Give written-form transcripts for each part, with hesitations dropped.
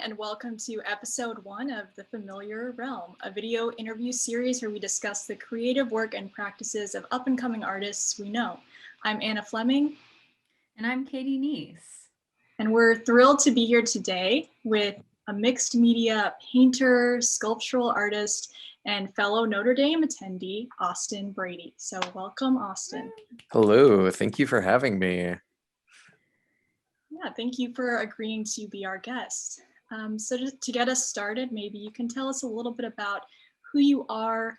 and welcome to episode 1 of The Familiar Realm, a video interview series where we discuss the creative work and practices of up-and-coming artists we know. I'm Anna Fleming. And I'm Katie Neece. And we're thrilled to be here today with a mixed media painter, sculptural artist, and fellow Notre Dame attendee, Austin Brady. So welcome, Austin. Hello, thank you for having me. Yeah, thank you for agreeing to be our guest. So to get us started, maybe you can tell us a little bit about who you are,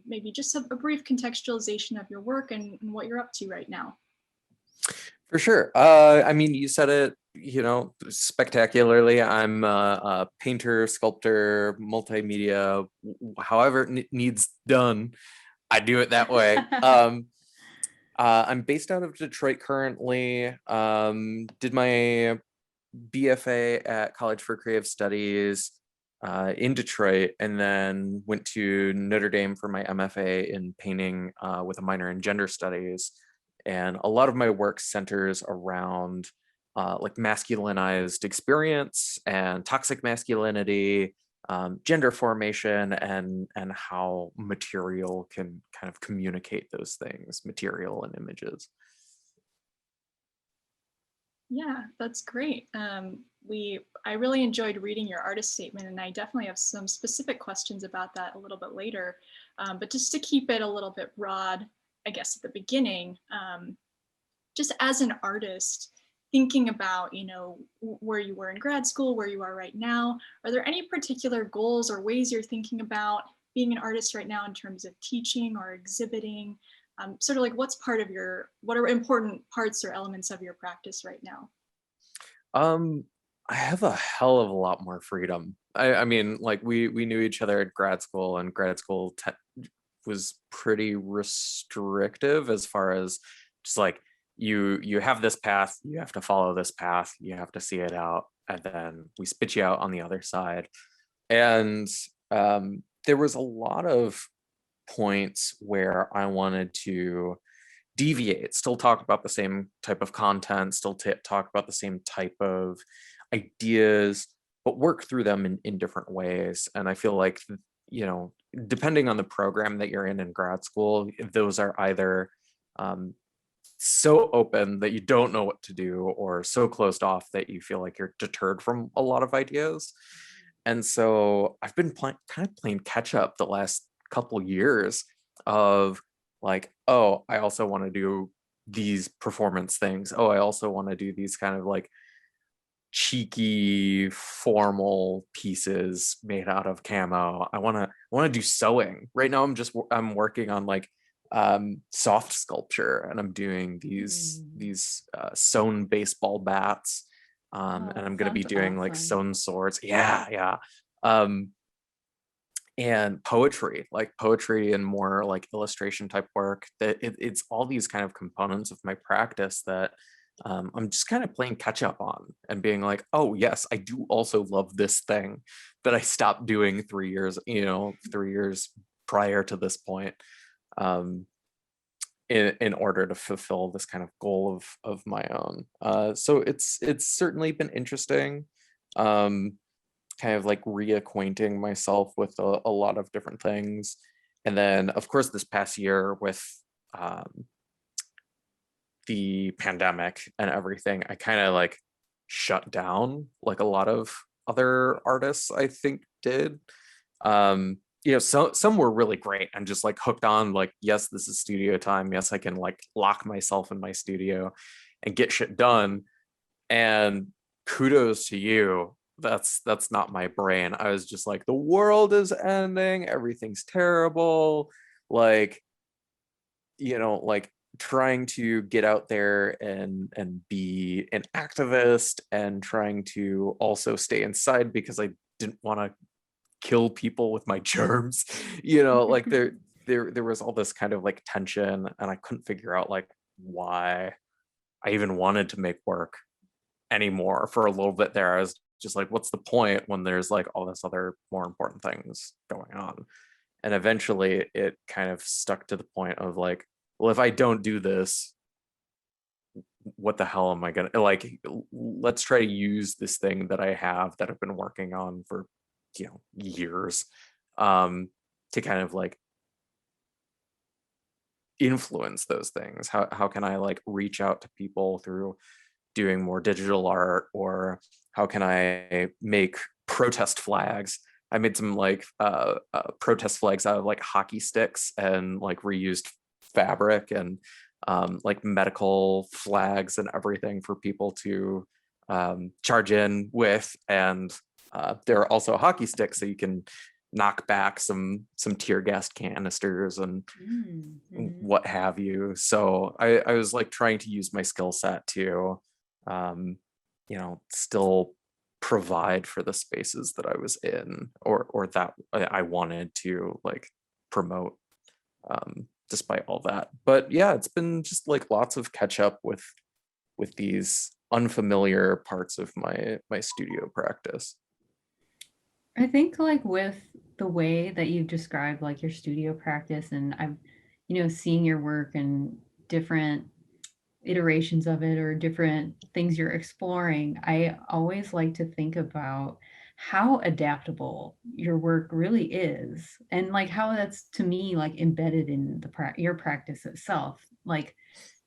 maybe just a brief contextualization of your work and what you're up to right now. For sure. You said it, spectacularly. I'm a painter, sculptor, multimedia, however it needs done. I do it that way. I'm based out of Detroit currently. Did my BFA at College for Creative Studies in Detroit, and then went to Notre Dame for my MFA in painting with a minor in gender studies. And a lot of my work centers around like masculinized experience and toxic masculinity, gender formation, and how material can kind of communicate those things, material and images. Yeah, that's great. I really enjoyed reading your artist statement, and I definitely have some specific questions about that a little bit later. But just to keep it a little bit broad, I guess at the beginning, just as an artist, thinking about, where you were in grad school, where you are right now, are there any particular goals or ways you're thinking about being an artist right now in terms of teaching or exhibiting? Sort of like what are important parts or elements of your practice right now? I have a hell of a lot more freedom. I mean, like we knew each other at grad school, and grad school was pretty restrictive as far as just like you have this path, you have to follow this path, you have to see it out, and then we spit you out on the other side. And there was a lot of points where I wanted to deviate, still talk about the same type of content, still talk about the same type of ideas, but work through them in different ways. And I feel like, depending on the program that you're in grad school, those are either so open that you don't know what to do, or so closed off that you feel like you're deterred from a lot of ideas. And so I've been kind of playing catch up the last couple years of like, oh, I also want to do these performance things. Oh, I also want to do these kind of like cheeky formal pieces made out of camo. I want to do sewing. Right now I'm working on like soft sculpture, and I'm doing these sewn baseball bats, and I'm going to be doing like sewn swords. Yeah. And poetry and more like illustration type work. That it's all these kind of components of my practice that I'm just kind of playing catch up on, and being like, oh yes, I do also love this thing that I stopped doing 3 years, 3 years prior to this point, in order to fulfill this kind of goal of my own. So it's certainly been interesting. Kind of like reacquainting myself with a lot of different things. And then of course this past year with the pandemic and everything, I kind of like shut down like a lot of other artists I think did. So some were really great and just like hooked on like, yes, this is studio time, yes, I can like lock myself in my studio and get shit done. And kudos to you. That's not my brain. I was just like, the world is ending, everything's terrible, like, like trying to get out there and be an activist, and trying to also stay inside because I didn't want to kill people with my germs. Like there was all this kind of like tension, and I couldn't figure out like why I even wanted to make work anymore. For a little bit there, I was just like, what's the point when there's like all this other more important things going on? And eventually it kind of stuck to the point of like, well, if I don't do this, what the hell am I gonna like, let's try to use this thing that I have that I've been working on for, years, to kind of like influence those things. How can I like reach out to people through doing more digital art, or how can I make protest flags? I made some like protest flags out of like hockey sticks and like reused fabric, and like medical flags and everything for people to charge in with. And there are also hockey sticks, so you can knock back some tear gas canisters and what have you. So I was like trying to use my skill set to still provide for the spaces that I was in, or that I wanted to like promote, despite all that. But yeah, it's been just like lots of catch up with these unfamiliar parts of my studio practice. I think like with the way that you've described like your studio practice, and I'm, seeing your work and different iterations of it or different things you're exploring, I always like to think about how adaptable your work really is, and like how that's to me like embedded in your practice itself. Like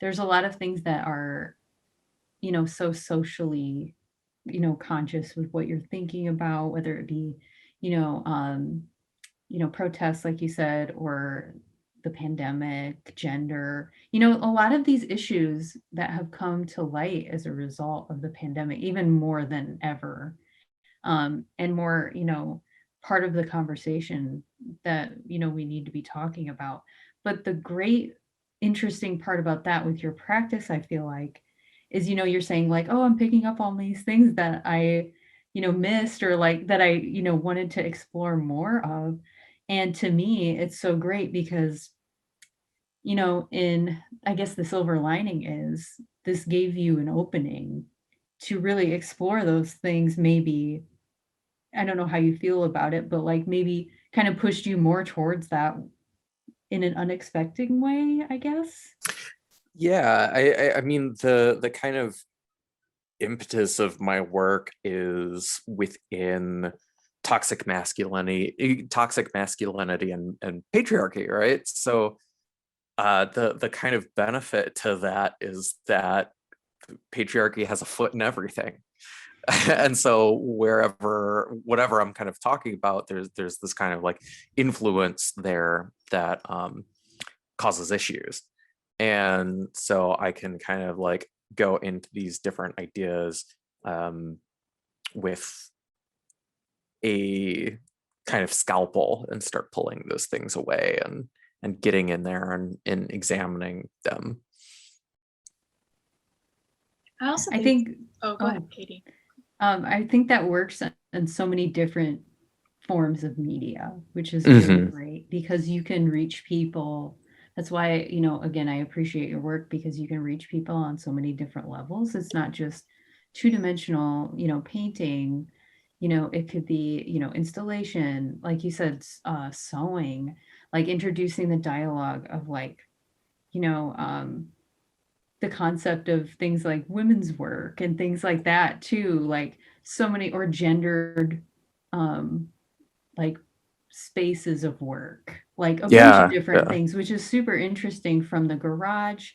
there's a lot of things that are, so socially, conscious with what you're thinking about, whether it be, you know, um, protests, like you said, or the pandemic, gender, a lot of these issues that have come to light as a result of the pandemic, even more than ever, and more, part of the conversation that, we need to be talking about. But the great, interesting part about that with your practice, I feel like, is, you're saying like, oh, I'm picking up on these things that I, missed, or like that I, wanted to explore more of. And to me, it's so great because, in, I guess the silver lining is this gave you an opening to really explore those things. Maybe, I don't know how you feel about it, but like maybe kind of pushed you more towards that in an unexpected way, I guess. Yeah, I mean, the kind of impetus of my work is within toxic masculinity and patriarchy, right? So the kind of benefit to that is that patriarchy has a foot in everything. And so whatever I'm kind of talking about, there's this kind of like influence there that causes issues. And so I can kind of like go into these different ideas with a kind of scalpel and start pulling those things away, and getting in there and examining them. I also I think, think, oh, go ahead, Katie. I think that works in so many different forms of media, which is really great because you can reach people. That's why, again, I appreciate your work because you can reach people on so many different levels. It's not just two-dimensional, painting, it could be, installation, like you said, sewing, like introducing the dialogue of like, you know, um, the concept of things like women's work and things like that too, like so many, or gendered, um, like spaces of work, like a bunch of Yeah, different yeah. things, which is super interesting, from the garage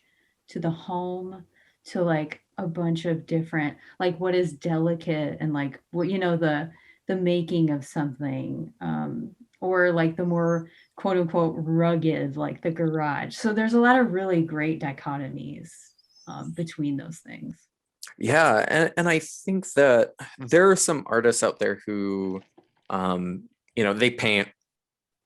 to the home to like a bunch of different, like what is delicate and like what, the making of something, or like the more quote unquote rugged, like the garage. So there's a lot of really great dichotomies, between those things. Yeah, and I think that there are some artists out there who they paint,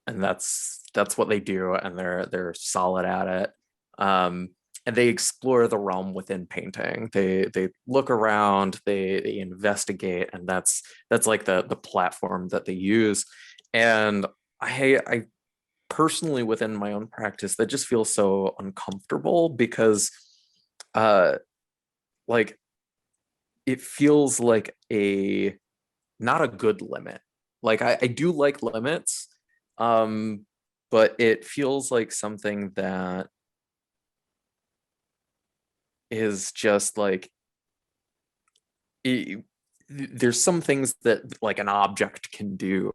and that's what they do, and they're solid at it. um and they explore the realm within painting. They look around, they investigate, and that's like the platform that they use. And I personally, within my own practice, that just feels so uncomfortable because uh like it feels like a not a good limit. Like I do like limits, um, but it feels like something that is just like there's some things that like an object can do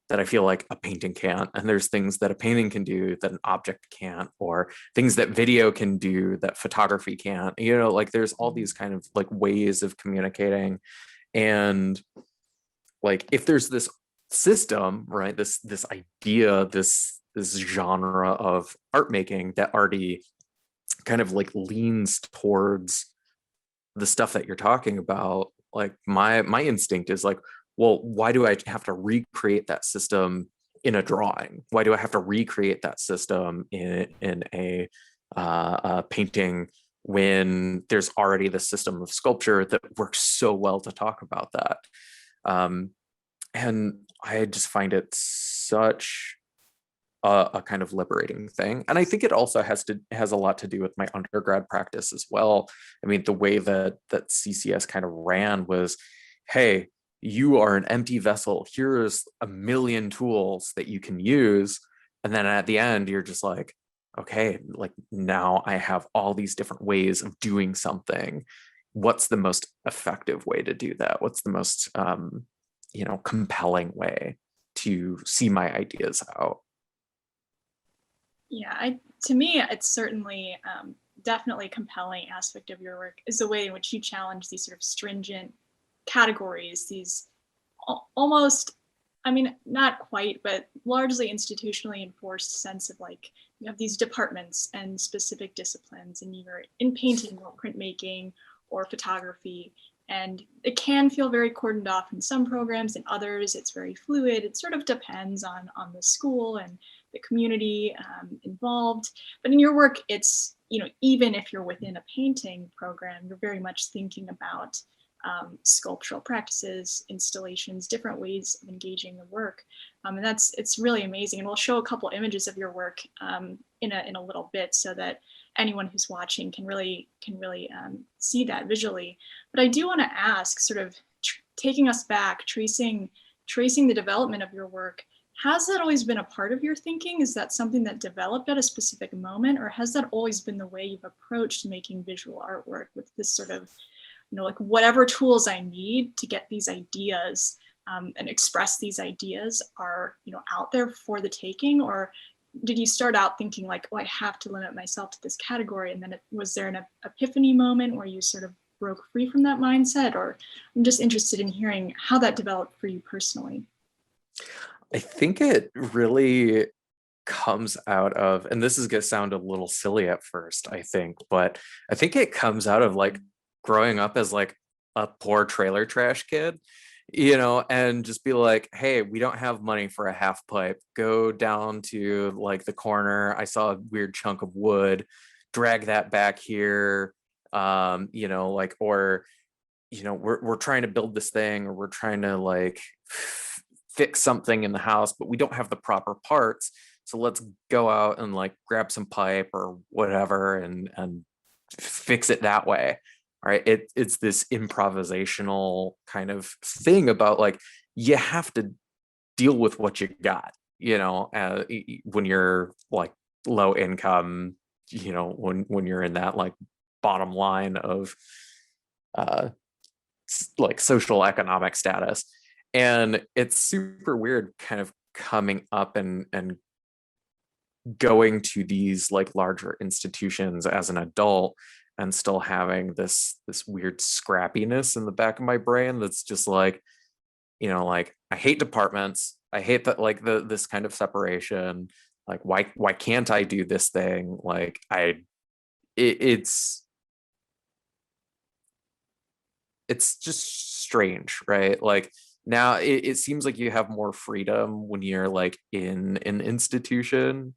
that I feel like a painting can't, and there's things that a painting can do that an object can't, or things that video can do that photography can't. Like there's all these kind of like ways of communicating. And like if there's this system, right, this idea, this genre of art making that already kind of like leans towards the stuff that you're talking about, like my instinct is like, well, why do I have to recreate that system in a drawing? Why do I have to recreate that system in a painting when there's already the system of sculpture that works so well to talk about that? And I just find it such a kind of liberating thing. And I think it also has a lot to do with my undergrad practice as well. I mean, the way that CCS kind of ran was, hey, you are an empty vessel. Here's a million tools that you can use. And then at the end, you're just like, okay, like now I have all these different ways of doing something. What's the most effective way to do that? What's the most, compelling way to see my ideas out? Yeah, to me, it's certainly definitely a compelling aspect of your work is the way in which you challenge these sort of stringent categories, these almost, I mean, not quite, but largely institutionally enforced sense of like, you have these departments and specific disciplines, and you're in painting or printmaking or photography. And it can feel very cordoned off in some programs, and others it's very fluid. It sort of depends on the school and the community involved. But in your work, it's, even if you're within a painting program, you're very much thinking about sculptural practices, installations, different ways of engaging the work. And it's really amazing. And we'll show a couple images of your work in a little bit so that anyone who's watching can really see that visually. But I do want to ask, sort of taking us back, tracing the development of your work, has that always been a part of your thinking? Is that something that developed at a specific moment, or has that always been the way you've approached making visual artwork, with this sort of, like whatever tools I need to get these ideas and express these ideas are, out there for the taking? Or did you start out thinking like, oh, I have to limit myself to this category, and then was there an epiphany moment where you sort of broke free from that mindset? Or I'm just interested in hearing how that developed for you personally. I think it really comes out of, and this is going to sound a little silly at first, I think, but I think it comes out of like growing up as like a poor trailer trash kid, and just be like, hey, we don't have money for a half pipe. Go down to like the corner. I saw a weird chunk of wood, drag that back here. Like, or, we're trying to build this thing, or we're trying to like fix something in the house, but we don't have the proper parts. So let's go out and like grab some pipe or whatever and fix it that way. All right. It's this improvisational kind of thing about like, you have to deal with what you got, when you're like low income, when you're in that like bottom line of like social economic status. And it's super weird kind of coming up and going to these like larger institutions as an adult and still having this weird scrappiness in the back of my brain that's just like, like I hate departments. I hate that, like this kind of separation. Like why can't I do this thing? Like it's just strange, right? Like now it seems like you have more freedom when you're like in an institution.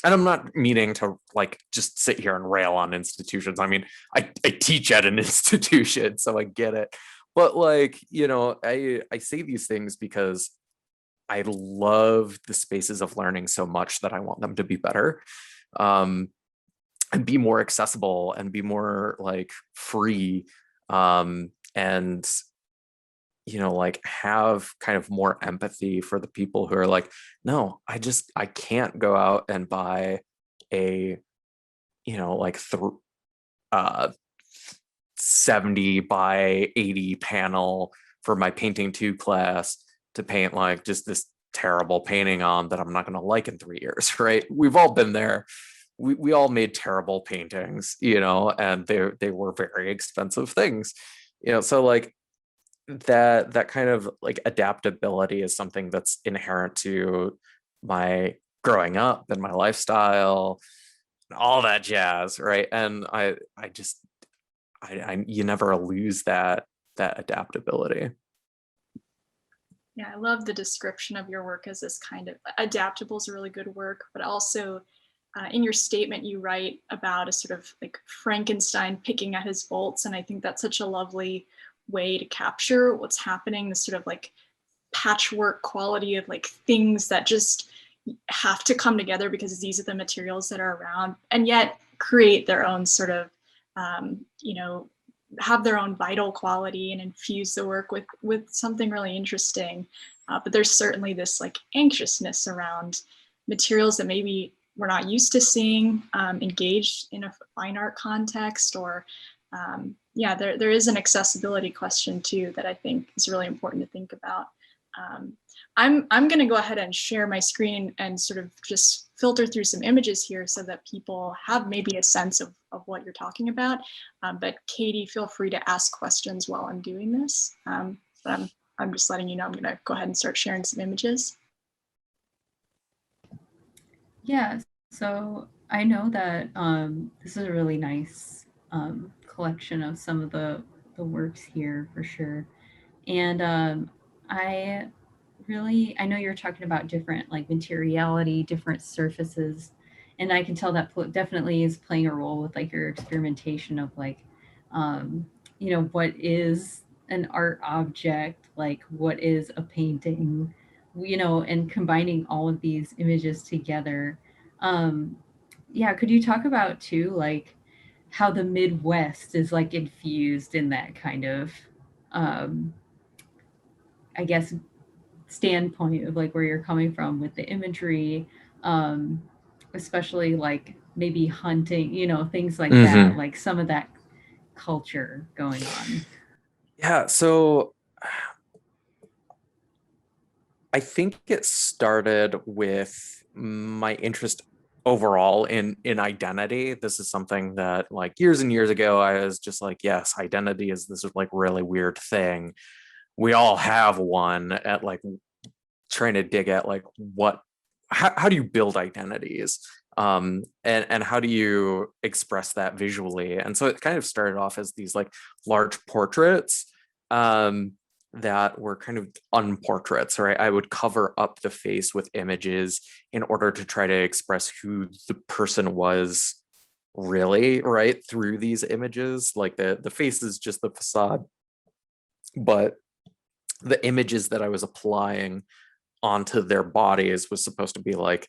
And I'm not meaning to like just sit here and rail on institutions. I mean, I teach at an institution, so I get it. But like, I say these things because I love the spaces of learning so much that I want them to be better. And be more accessible and be more like free. And like have kind of more empathy for the people who are like, no, I can't go out and buy a, like uh 70 by 80 panel for my painting 2 class to paint like just this terrible painting on that I'm not going to like in 3 years, right? We've all been there. We all made terrible paintings, and they were very expensive things, so like that kind of like adaptability is something that's inherent to my growing up and my lifestyle, all that jazz, right? And I just you never lose that adaptability. Yeah, I love the description of your work as this kind of adaptable is a really good work, but also in your statement you write about a sort of like Frankenstein picking at his bolts, and I think that's such a lovely way to capture what's happening, this sort of like patchwork quality of like things that just have to come together because these are the materials that are around, and yet create their own sort of have their own vital quality and infuse the work with something really interesting. But there's certainly this like anxiousness around materials that maybe we're not used to seeing engaged in a fine art context, or there is an accessibility question too that I think is really important to think about. I'm going to go ahead and share my screen and sort of just filter through some images here so that people have maybe a sense of what you're talking about. But Katie, feel free to ask questions while I'm doing this. But I'm just letting you know I'm going to go ahead and start sharing some images. Yeah, so I know that this is a really nice collection of some of the works here for sure. And I know you're talking about different like materiality, different surfaces, and I can tell that definitely is playing a role with like your experimentation of like, what is an art object, like what is a painting, and combining all of these images together. Yeah, could you talk about too, like how the Midwest is like infused in that kind of, um, I guess, standpoint of like where you're coming from with the imagery, um, especially like maybe hunting, things like that, like some of that culture going on. Yeah, so I think it started with my interest overall in identity. This is something that like years and years ago I was just like, yes, identity is this like really weird thing. We all have one, at like trying to dig at like how do you build identities, and how do you express that visually. And so it kind of started off as these like large portraits, that were kind of unportraits, right? I would cover up the face with images in order to try to express who the person was really, right, through these images. Like the face is just the facade, but the images that I was applying onto their bodies was supposed to be like,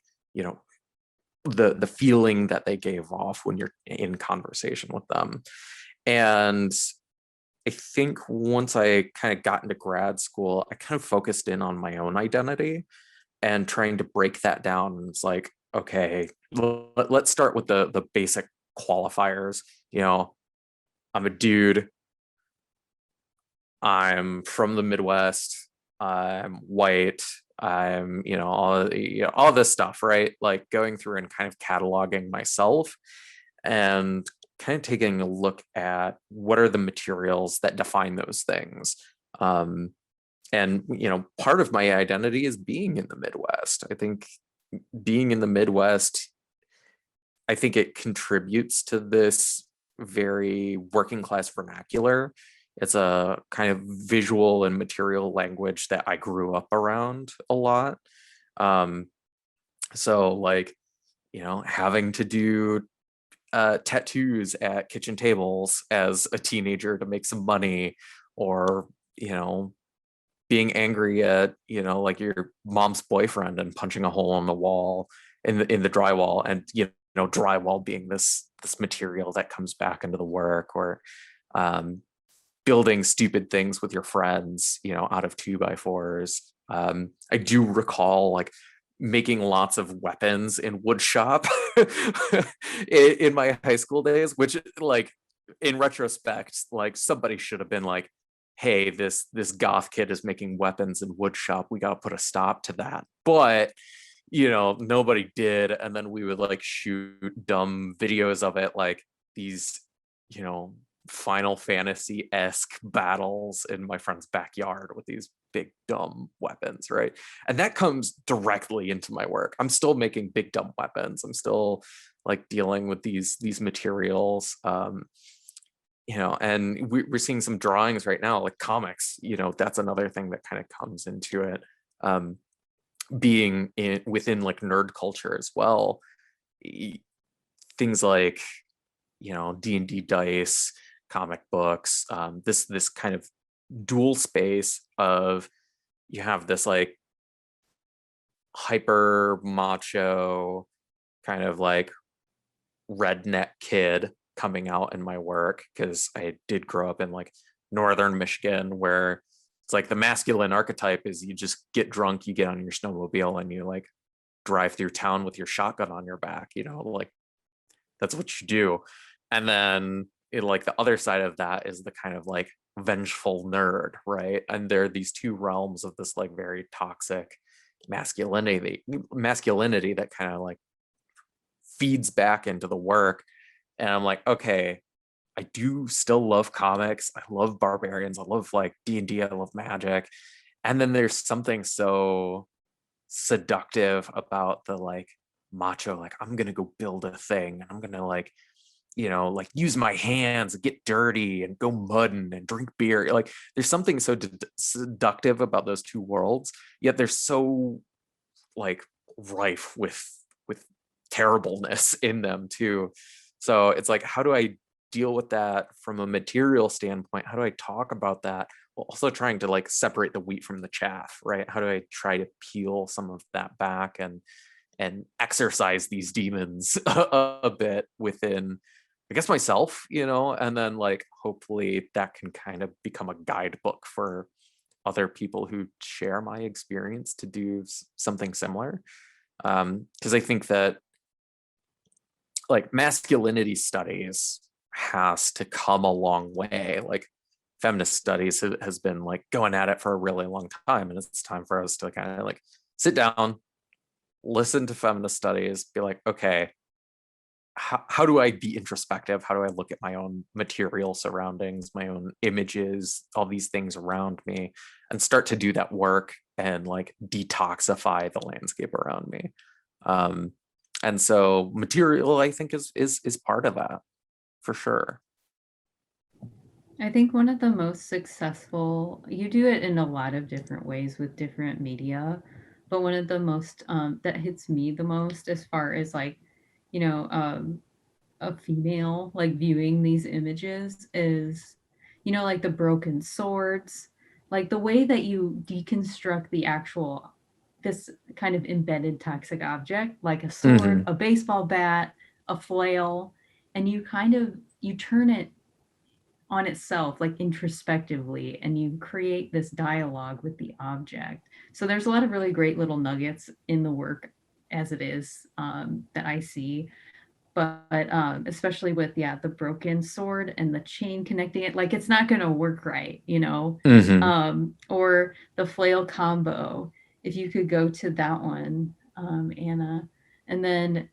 the feeling that they gave off when you're in conversation with them. And I think once I kind of got into grad school, I kind of focused in on my own identity and trying to break that down. And it's like, okay, let's start with the basic qualifiers. I'm a dude. I'm from the Midwest. I'm white. I'm, all this stuff, right? Like going through and kind of cataloging myself and kind of taking a look at what are the materials that define those things. And part of my identity is being in the Midwest. I think being in the Midwest, I think it contributes to this very working class vernacular. It's a kind of visual and material language that I grew up around a lot. So like, having to do tattoos at kitchen tables as a teenager to make some money, or being angry at like your mom's boyfriend and punching a hole in the wall in the drywall, and drywall being this material that comes back into the work, or building stupid things with your friends out of 2x4s. I do recall like making lots of weapons in wood shop in my high school days, which like in retrospect, like somebody should have been like, hey, this goth kid is making weapons in wood shop, we got to put a stop to that. But nobody did. And then we would like shoot dumb videos of it, like these Final Fantasy-esque battles in my friend's backyard with these big dumb weapons, right? And that comes directly into my work. I'm still making big dumb weapons. I'm still like dealing with these materials. And we're seeing some drawings right now, like comics. That's another thing that kind of comes into it. Being within like nerd culture as well. Things like D&D dice, comic books, this kind of dual space of, you have this like hyper macho kind of like redneck kid coming out in my work, because I did grow up in like northern Michigan, where it's like the masculine archetype is you just get drunk, you get on your snowmobile, and you like drive through town with your shotgun on your back, like that's what you do. And then like the other side of that is the kind of like vengeful nerd, right? And there are these two realms of this like very toxic masculinity that kind of like feeds back into the work. And I'm like, okay, I do still love comics, I love barbarians, I love like D&D, I love magic. And then there's something so seductive about the like macho, like I'm gonna go build a thing, and I'm gonna like like use my hands, get dirty, and go mudding and drink beer. Like there's something so seductive about those two worlds, yet they're so like rife with terribleness in them too. So it's like, how do I deal with that from a material standpoint? How do I talk about that while also trying to like separate the wheat from the chaff, right? How do I try to peel some of that back and exercise these demons a bit within, I guess, myself, and then like hopefully that can kind of become a guidebook for other people who share my experience to do something similar. Because I think that like masculinity studies has to come a long way. Like feminist studies has been like going at it for a really long time, and it's time for us to kind of like sit down, listen to feminist studies, be like, okay, how do I be introspective? How do I look at my own material surroundings, my own images, all these things around me, and start to do that work and like detoxify the landscape around me. And so material, I think, is part of that for sure. I think one of the most successful, you do it in a lot of different ways with different media, but one of the most that hits me the most as far as like, a female like viewing these images is, like the broken swords, like the way that you deconstruct the actual, this kind of embedded toxic object, like a sword, a baseball bat, a flail, and you turn it on itself, like introspectively, and you create this dialogue with the object. So there's a lot of really great little nuggets in the work as it is, that I see. But especially with the broken sword and the chain connecting it, like it's not going to work right, or the flail combo. If you could go to that one, Anna, and then,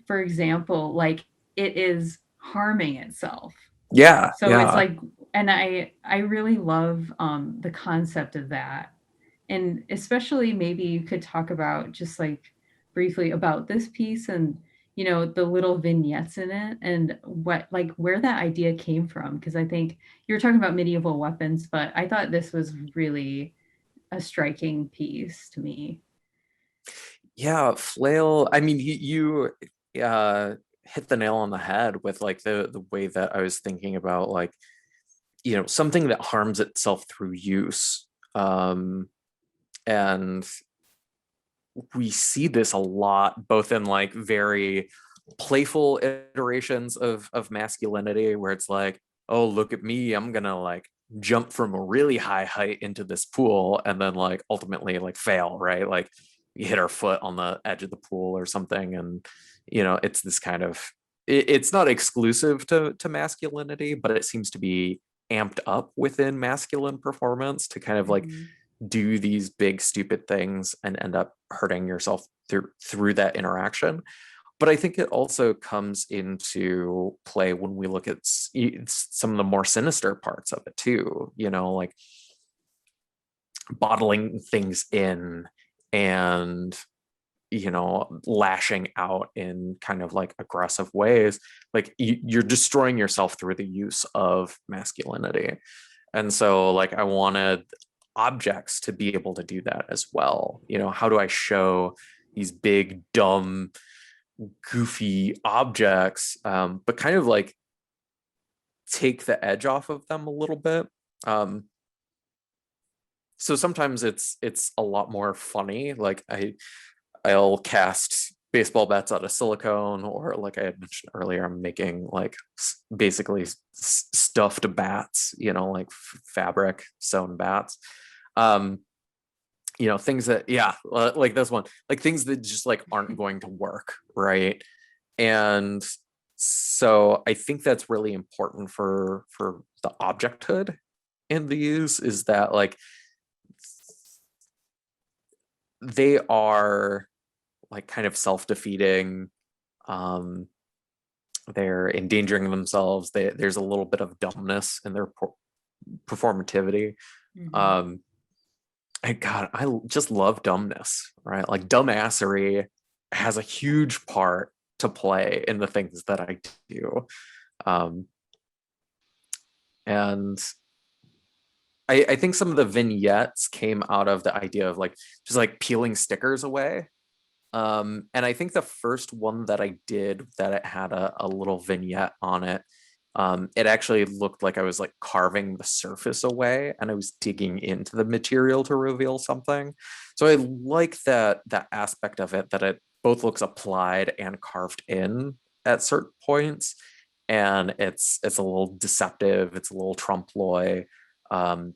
for example, like it is harming itself. Yeah. So it's like, and I really love the concept of that. And especially maybe you could talk about just like briefly about this piece and the little vignettes in it and what, like, where that idea came from, because I think you were talking about medieval weapons, but I thought this was really a striking piece to me. Yeah, flail. I mean, you hit the nail on the head with like the way that I was thinking about, like, something that harms itself through use. And we see this a lot, both in like very playful iterations of masculinity, where it's like, oh, look at me, I'm gonna like jump from a really high height into this pool, and then like ultimately like fail, right? Like we hit our foot on the edge of the pool or something, and it's this kind of it's not exclusive to masculinity, but it seems to be amped up within masculine performance to kind of like Mhm. do these big stupid things and end up hurting yourself through that interaction. But I think it also comes into play when we look at some of the more sinister parts of it too, you know, like bottling things in and, you know, lashing out in kind of like aggressive ways. Like you're destroying yourself through the use of masculinity. And so like I wanted objects to be able to do that as well. You know, how do I show these big, dumb, goofy objects, but kind of like take the edge off of them a little bit. So sometimes it's a lot more funny. Like I'll cast baseball bats out of silicone, or like I had mentioned earlier, I'm making like basically stuffed bats, you know, like fabric sewn bats. Um, you know, things that, yeah, like this one, like things that just like aren't going to work, right? And so I think that's really important for the objecthood in these, is that like they are like kind of self-defeating. um they're endangering themselves. There's a little bit of dumbness in their performativity. Mhm. um and God, I just love dumbness, right? Like dumbassery has a huge part to play in the things that I do. um and I think some of the vignettes came out of the idea of like just like peeling stickers away. And I think the first one that I did that it had a little vignette on it, it actually looked like I was like carving the surface away and I was digging into the material to reveal something. So I like that aspect of it, that it both looks applied and carved in at certain points. And it's a little deceptive, it's a little trompe l'oeil.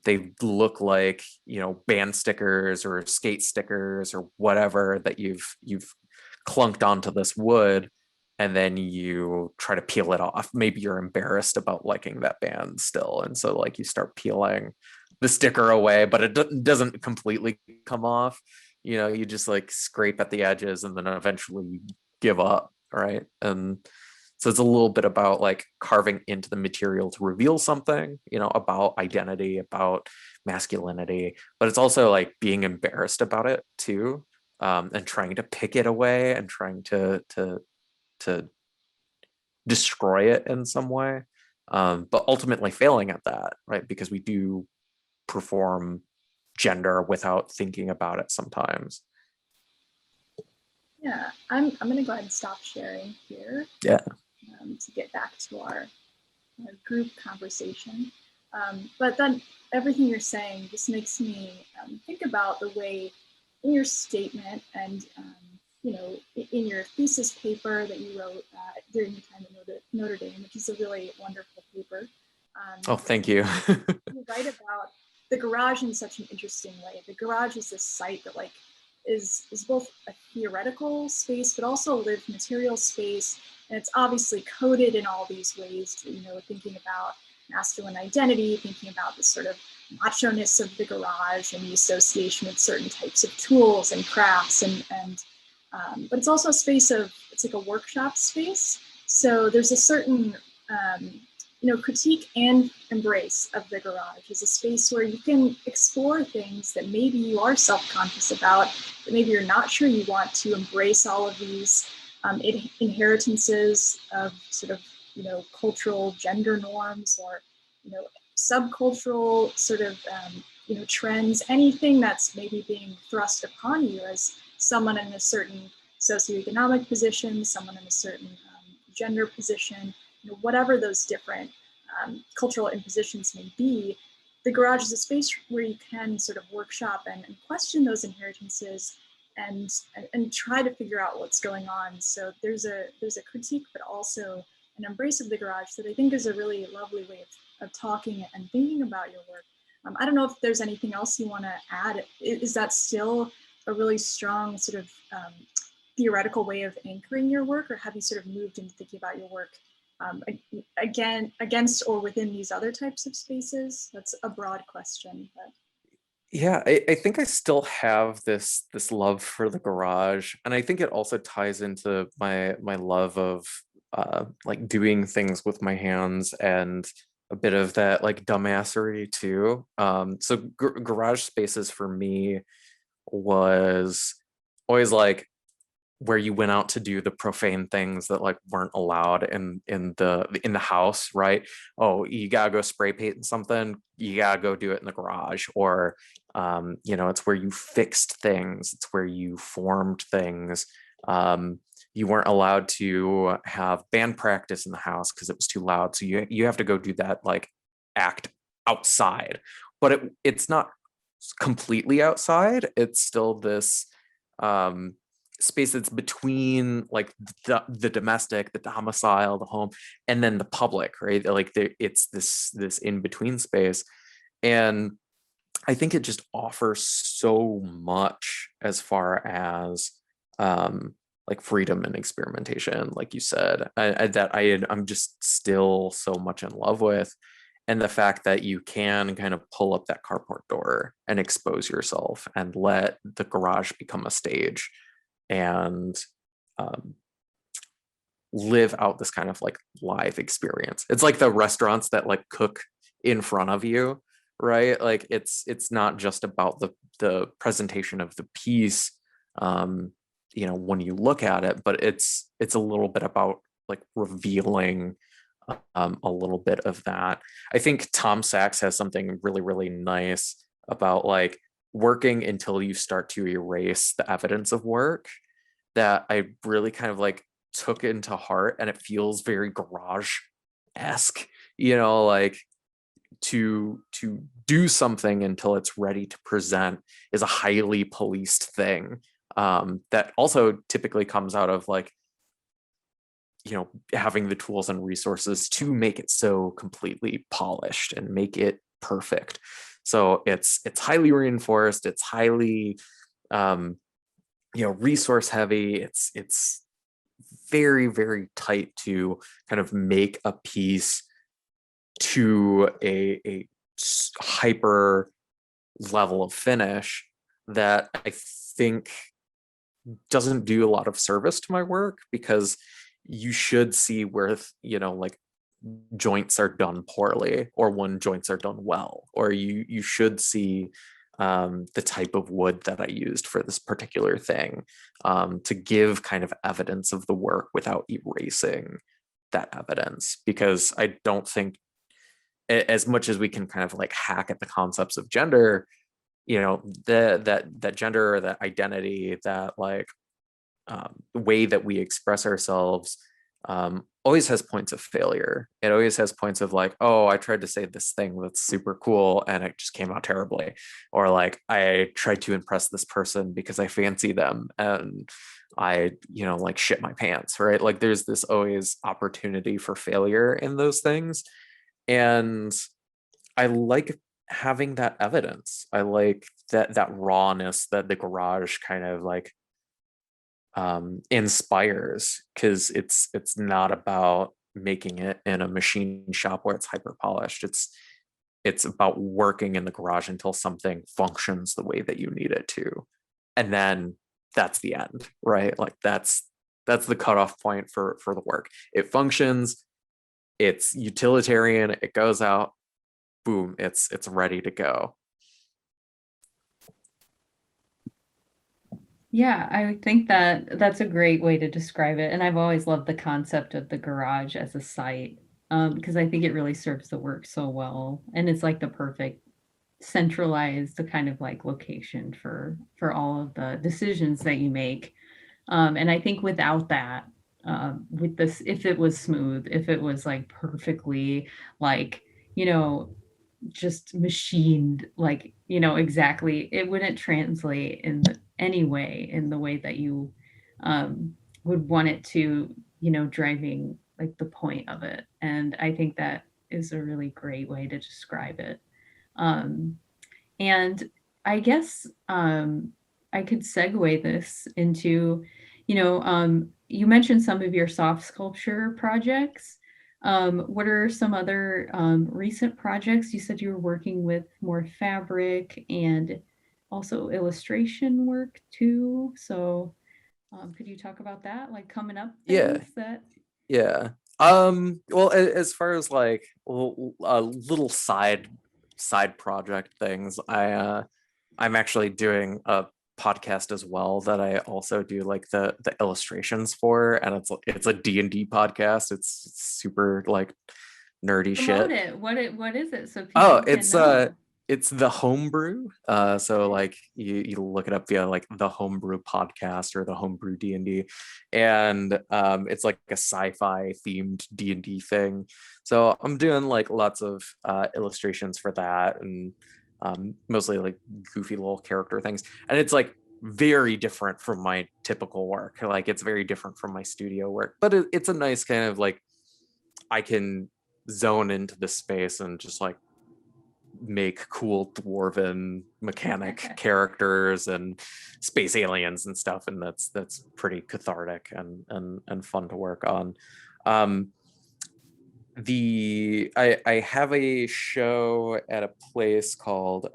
They look like, you know, band stickers or skate stickers or whatever that you've clunked onto this wood, and then you try to peel it off. Maybe you're embarrassed about liking that band still, and so like you start peeling the sticker away, but it doesn't completely come off. You know, you just like scrape at the edges and then eventually you give up, right? And so it's a little bit about like carving into the material to reveal something, you know, about identity, about masculinity, but it's also like being embarrassed about it too, and trying to pick it away and trying to destroy it in some way, but ultimately failing at that, right? Because we do perform gender without thinking about it sometimes. Yeah, I'm gonna go ahead and stop sharing here, Yeah. to get back to our group conversation. But then everything you're saying just makes me think about the way in your statement and you know, in your thesis paper that you wrote during your time at Notre Dame, which is a really wonderful paper. Oh, thank you. You write about the garage in such an interesting way. The garage is this site that like is both a theoretical space but also a lived material space, and it's obviously coded in all these ways to, you know, thinking about masculine identity, thinking about the sort of macho-ness of the garage and the association with certain types of tools and crafts, and but it's also a space of, it's like a workshop space. So there's a certain you know, critique and embrace of the garage as a space where you can explore things that maybe you are self-conscious about, that maybe you're not sure you want to embrace all of these inheritances of sort of, you know, cultural gender norms, or, you know, subcultural sort of, you know, trends, anything that's maybe being thrust upon you as someone in a certain socioeconomic position, someone in a certain gender position, you know, whatever those different cultural impositions may be. The garage is a space where you can sort of workshop and question those inheritances and try to figure out what's going on. So there's a critique, but also an embrace of the garage that I think is a really lovely way of talking and thinking about your work. I don't know if there's anything else you want to add. Is that still a really strong sort of theoretical way of anchoring your work, or have you sort of moved into thinking about your work again against or within these other types of spaces? That's a broad question, but. Yeah, I think I still have this love for the garage, and I think it also ties into my love of like doing things with my hands and a bit of that like dumbassery too. So garage spaces for me was always like where you went out to do the profane things that like weren't allowed in the house, right? Oh, you gotta go spray paint something, you gotta go do it in the garage. Or it's where you fixed things, it's where you formed things. You weren't allowed to have band practice in the house because it was too loud, so you have to go do that like act outside. But it's not completely outside, it's still this space that's between like the domestic, the domicile, the home, and then the public, right? Like it's this in between space. And I think it just offers so much as far as like freedom and experimentation, like you said, I'm just still so much in love with. And the fact that you can kind of pull up that carport door and expose yourself and let the garage become a stage and um, live out this kind of like live experience. It's like the restaurants that like cook in front of you, right? Like it's not just about the presentation of the piece, when you look at it, but it's a little bit about like revealing a little bit of that. I think Tom Sachs has something really, really nice about like working until you start to erase the evidence of work, that I really kind of like took into heart, and it feels very garage-esque, like to do something until it's ready to present is a highly policed thing, that also typically comes out of like having the tools and resources to make it so completely polished and make it perfect. So it's highly reinforced, it's highly resource heavy, it's very, very tight to kind of make a piece to a hyper level of finish that I think doesn't do a lot of service to my work, because you should see where like joints are done poorly or when joints are done well, or you should see the type of wood that I used for this particular thing, to give kind of evidence of the work without erasing that evidence. Because I don't think, as much as we can kind of like hack at the concepts of gender, that gender or that identity, that like way that we express ourselves, always has points of failure. It always has points of like, oh, I tried to say this thing that's super cool and it just came out terribly. Or like, I tried to impress this person because I fancy them and I, like shit my pants, right? Like there's this always opportunity for failure in those things. And I like having that evidence. I like that rawness that the garage kind of like inspires, because it's not about making it in a machine shop where it's hyper polished. It's about working in the garage until something functions the way that you need it to, and then that's the end, right? Like that's the cutoff point for the work. It functions, it's utilitarian, it goes out, boom, it's ready to go. Yeah, I think that that's a great way to describe it. And I've always loved the concept of the garage as a site, because I think it really serves the work so well. And it's like the perfect centralized the kind of like location for all of the decisions that you make. And I think without that, with this, if it was smooth, if it was like perfectly like, you know, just machined like exactly, it wouldn't translate in any way in the way that you would want it to, driving like the point of it. And I think that is a really great way to describe it. um, and I guess I could segue this into, You mentioned some of your soft sculpture projects. What are some other recent projects? You said you were working with more fabric and also illustration work too. So could you talk about that? Like coming up Yeah, things that. yeah. Well, as far as like little side project things, I'm actually doing a podcast as well that I also do like the illustrations for, and it's a D&D podcast. It's super like nerdy Promote shit. it. What is it so Oh, people can know? it's the homebrew. So like you look it up via like the homebrew podcast or the homebrew D&D, and it's like a sci-fi themed D&D thing. So I'm doing like lots of illustrations for that, and mostly like goofy little character things, and it's like very different from my typical work. Like it's very different from my studio work, but it's a nice kind of like I can zone into the space and just like make cool dwarven mechanic characters and space aliens and stuff, and that's pretty cathartic and fun to work on. um I have a show at a place called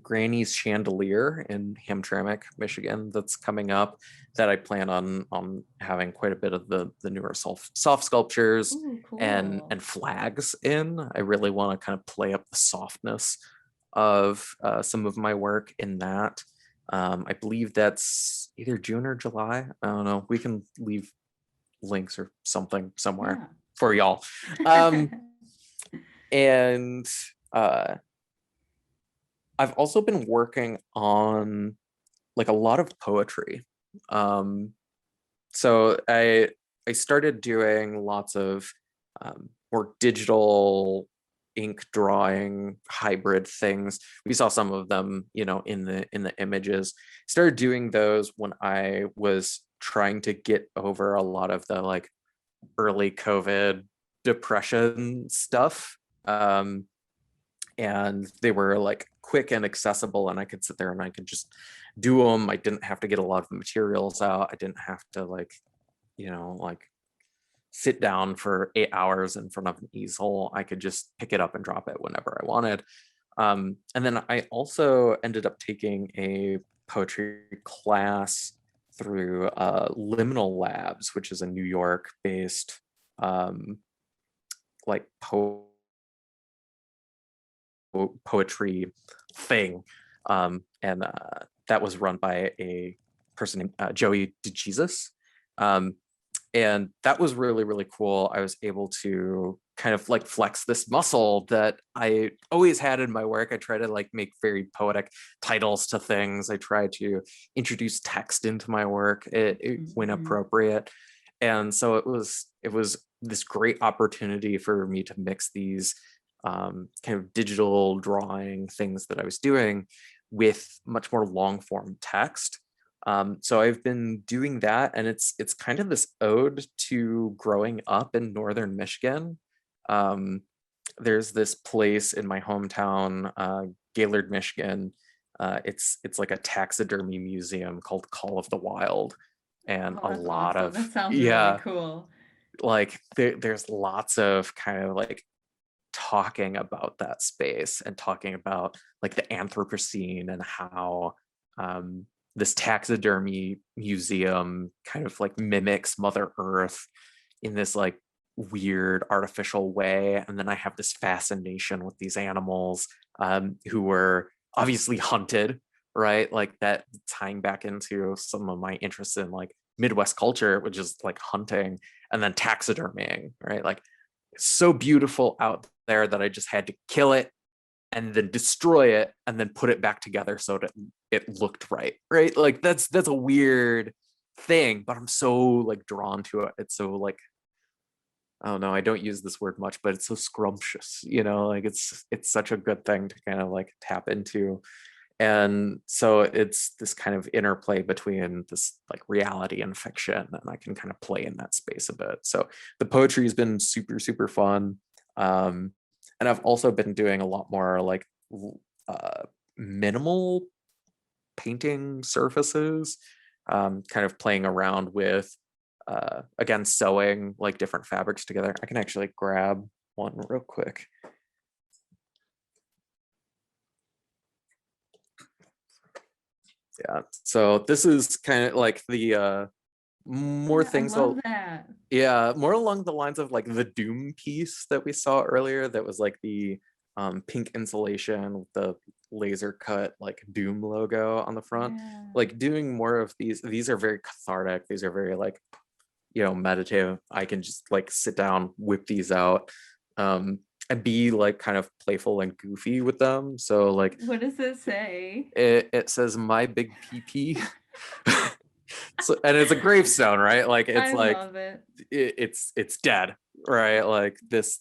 Granny's Chandelier in Hamtramck, Michigan, that's coming up, that I plan on having quite a bit of the newer soft sculptures Ooh, and cool. flags in. I really want to kind of play up the softness of some of my work in that. I believe that's either June or July. I don't know. We can leave links or something somewhere Yeah. for y'all. Um, and I've also been working on like a lot of poetry. Um, so I started doing lots of more digital ink drawing hybrid things. We saw some of them, in the images. Started doing those when I was trying to get over a lot of the like early COVID depression stuff. And they were like quick and accessible, and I could sit there and I could just do them. I didn't have to get a lot of the materials out. I didn't have to like sit down for 8 hours in front of an easel. I could just pick it up and drop it whenever I wanted. And then I also ended up taking a poetry class through Liminal Labs, which is a New York based like poetry thing. And that was run by a person named Joey DeJesus. And that was really, really cool. I was able to kind of like flex this muscle that I always had in my work. I try to like make very poetic titles to things. I try to introduce text into my work when appropriate. And so it was this great opportunity for me to mix these kind of digital drawing things that I was doing with much more long form text. So I've been doing that, and it's kind of this ode to growing up in northern Michigan. Um, there's this place in my hometown, Gaylord, Michigan. It's like a taxidermy museum called Call of the Wild, and Oh, a that's lot awesome. of That sounds really yeah, cool. like there's lots of kind of like talking about that space and talking about like the Anthropocene and how this taxidermy museum kind of like mimics Mother Earth in this like weird artificial way. And then I have this fascination with these animals who were obviously hunted, right? Like that, tying back into some of my interests in like Midwest culture, which is like hunting and then taxidermying, right? Like so beautiful out there that I just had to kill it and then destroy it and then put it back together so that it looked right. Right. Like that's a weird thing, but I'm so like drawn to it. It's so like, I don't know, I don't use this word much, but it's so scrumptious, like it's such a good thing to kind of like tap into. And so it's this kind of interplay between this like reality and fiction, and I can kind of play in that space a bit. So the poetry has been super, super fun. And I've also been doing a lot more like uh, minimal painting surfaces. kind of playing around with, again, sewing like different fabrics together. I can actually grab one real quick. Yeah, so this is kind of like the more Yeah, I things love that. yeah, more along the lines of like the Doom piece that we saw earlier, that was like the pink insulation with the laser cut like Doom logo on the front. Yeah. Like doing more of these are very cathartic. These are very like, you know, meditative. I can just like sit down, whip these out, and be like kind of playful and goofy with them. So like What does it say? it says my big PP. So, and it's a gravestone, right? Like it's I like love it. it's dead, right? Like this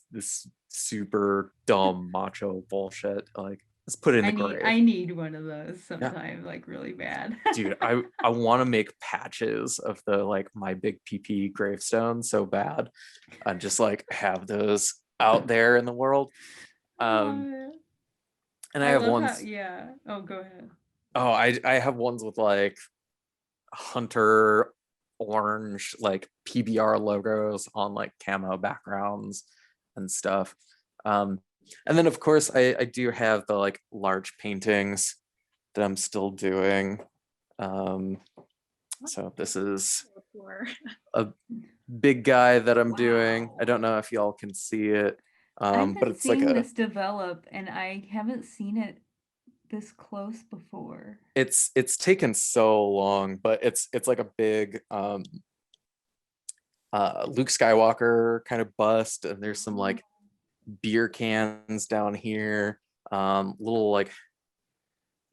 super dumb macho bullshit. Like let's put it in the grave. I need one of those Yeah, sometime, like really bad. dude, I want to make patches of the like my big PP gravestone so bad, and just like have those out there in the world. I love Um, it. and I I have love how, ones. yeah. Oh, go ahead. Oh, I have ones with like hunter orange like PBR logos on like camo backgrounds and stuff. Um, and then of course I do have the like large paintings that I'm still doing. Um, so this is a big guy that I'm doing. I Wow. don't know if y'all can see it, I've but been it's like seeing this develop and I haven't seen it this close before. it's taken so long, but it's like a big Luke Skywalker kind of bust, and there's some like beer cans down here, little like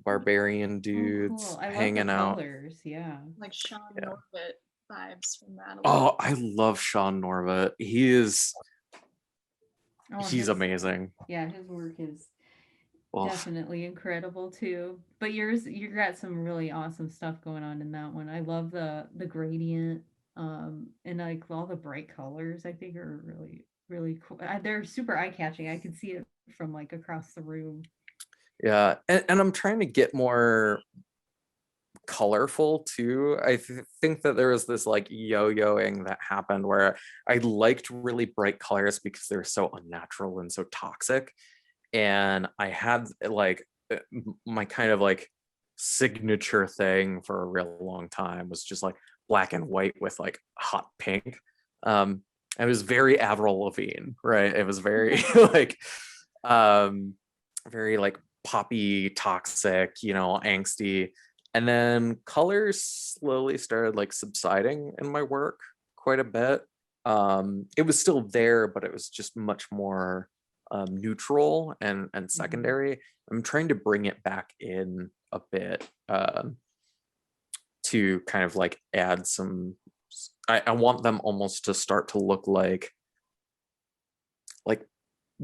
barbarian Oh, cool. dudes I love the hanging out. colors. Yeah. Like Sean Yeah. Norbit vibes from that. Oh, I love Sean Norva. He's Oh, amazing. yeah, his work is Oh, definitely incredible too. But you got some really awesome stuff going on in that one. I love the gradient, and like all the bright colors. I think are really cool. They're super eye catching. I can see it from like across the room. yeah, and I'm trying to get more colorful too. I think that there was this like yo-yoing that happened where I liked really bright colors because they're so unnatural and so toxic. And I had like my kind of like signature thing for a real long time was just like black and white with like hot pink. It was very Avril Lavigne, right? It was very like very like poppy, toxic, you know, angsty. And then colors slowly started like subsiding in my work quite a bit. It was still there, but it was just much more neutral and secondary. I'm trying to bring it back in a bit, to kind of like add some. I want them almost to start to look like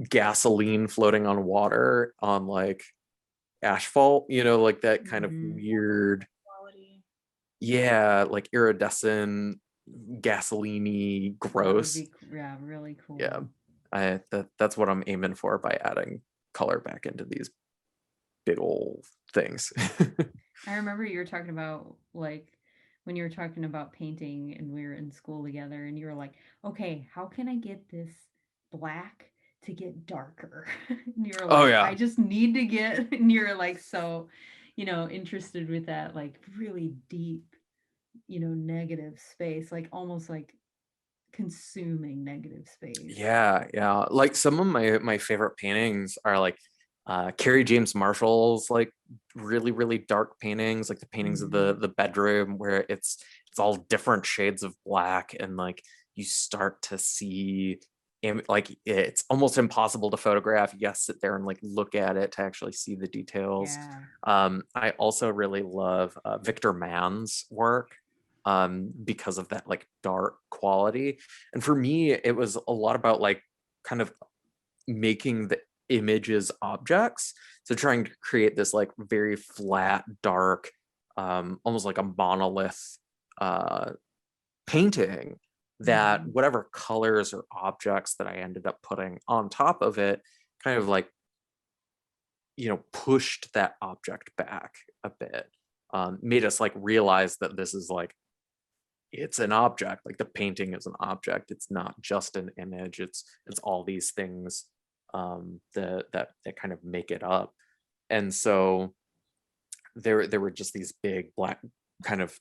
gasoline floating on water on like asphalt, you know, like that kind of weird, Quality. yeah, like iridescent, gasoline-y, gross. Yeah, really cool. Yeah, that's what I'm aiming for by adding color back into these big old things. I remember you were talking about like when you were talking about painting and we were in school together and you were like, okay, how can I get this black to get darker? And you're Oh like, I yeah, just need to get, and you're like, so, interested with that, like really deep, negative space, like almost like consuming negative space. yeah. Like some of my favorite paintings are like Carrie James Marshall's like really dark paintings, like the paintings of the bedroom where it's all different shades of black, and like you start to see like it's almost impossible to photograph. You gotta sit there and like look at it to actually see the details. Yeah. I also really love Victor Mann's work, because of that like dark quality. And for me, it was a lot about like kind of making the images objects. So trying to create this like very flat, dark, almost like a monolith painting that whatever colors or objects that I ended up putting on top of it kind of like, you know, pushed that object back a bit. made us like realize that this is like, it's an object, like the painting is an object. It's not just an image. It's all these things that kind of make it up. And so there were just these big black kind of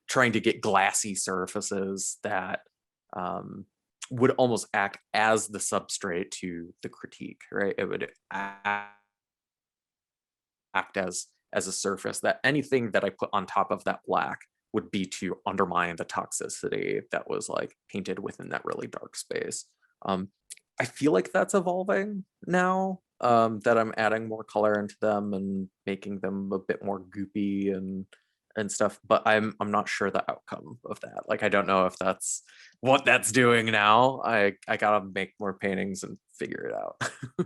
trying to get glassy surfaces that would almost act as the substrate to the critique, right? It would act as a surface that anything that I put on top of that black would be to undermine the toxicity that was like painted within that really dark space. I feel like that's evolving now, that I'm adding more color into them and making them a bit more goopy and stuff, but I'm not sure the outcome of that. Like, I don't know if that's what that's doing now. I gotta make more paintings and figure it out. Yeah,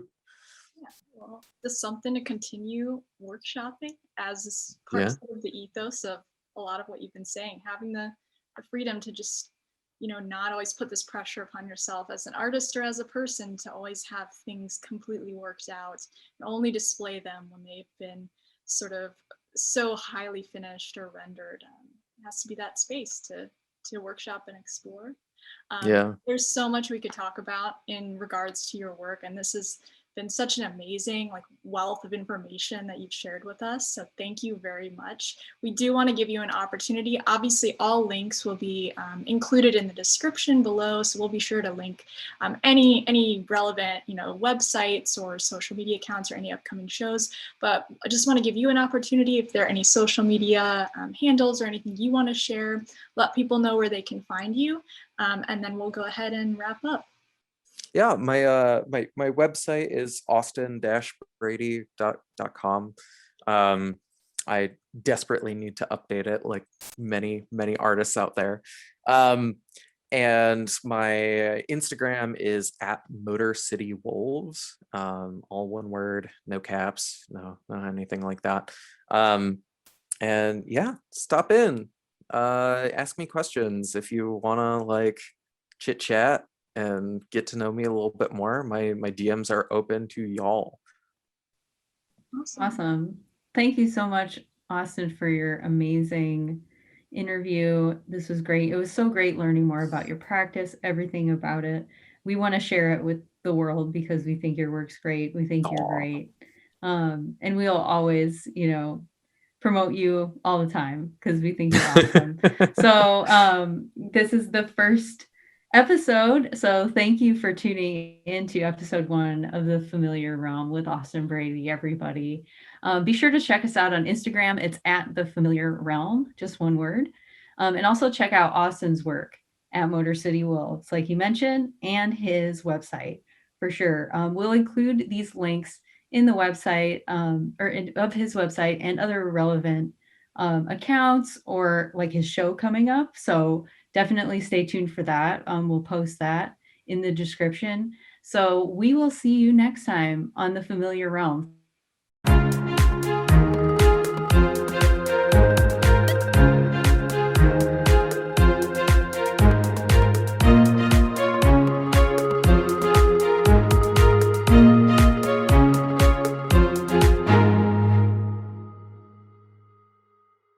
well, just something to continue workshopping as part Yeah. of the ethos of a lot of what you've been saying, having the freedom to just, not always put this pressure upon yourself as an artist or as a person to always have things completely worked out and only display them when they've been sort of so highly finished or rendered. It has to be that space to workshop and explore. Yeah. There's so much we could talk about in regards to your work, and this has been such an amazing wealth of information that you've shared with us. So thank you very much. We do want to give you an opportunity. Obviously, all links will be included in the description below. So we'll be sure to link any relevant websites or social media accounts or any upcoming shows. But I just want to give you an opportunity, if there are any social media handles or anything you want to share, let people know where they can find you. And then we'll go ahead and wrap up. Yeah, my website is austin-brady.com. I desperately need to update it, like many artists out there. And my Instagram is at Motor City Wolves, all one word, no caps, no anything like that. And yeah, stop in, ask me questions if you wanna like chit chat and get to know me a little bit more. My DMs are open to y'all. Awesome. Thank you so much, Austin, for your amazing interview. This was great. It was so great learning more about your practice, everything about it. We want to share it with the world because we think your work's great. We think you're great. And we'll always, promote you all the time because we think you're awesome. So this is the first episode. So thank you for tuning into episode 1 of The Familiar Realm with Austin Brady, everybody. Be sure to check us out on Instagram. It's at The Familiar Realm, just one word. And also check out Austin's work at Motor City Wolves, like you mentioned, and his website for sure. We'll include these links in the website of his website and other relevant accounts or like his show coming up. So definitely stay tuned for that. We'll post that in the description. So we will see you next time on The Familiar Realm.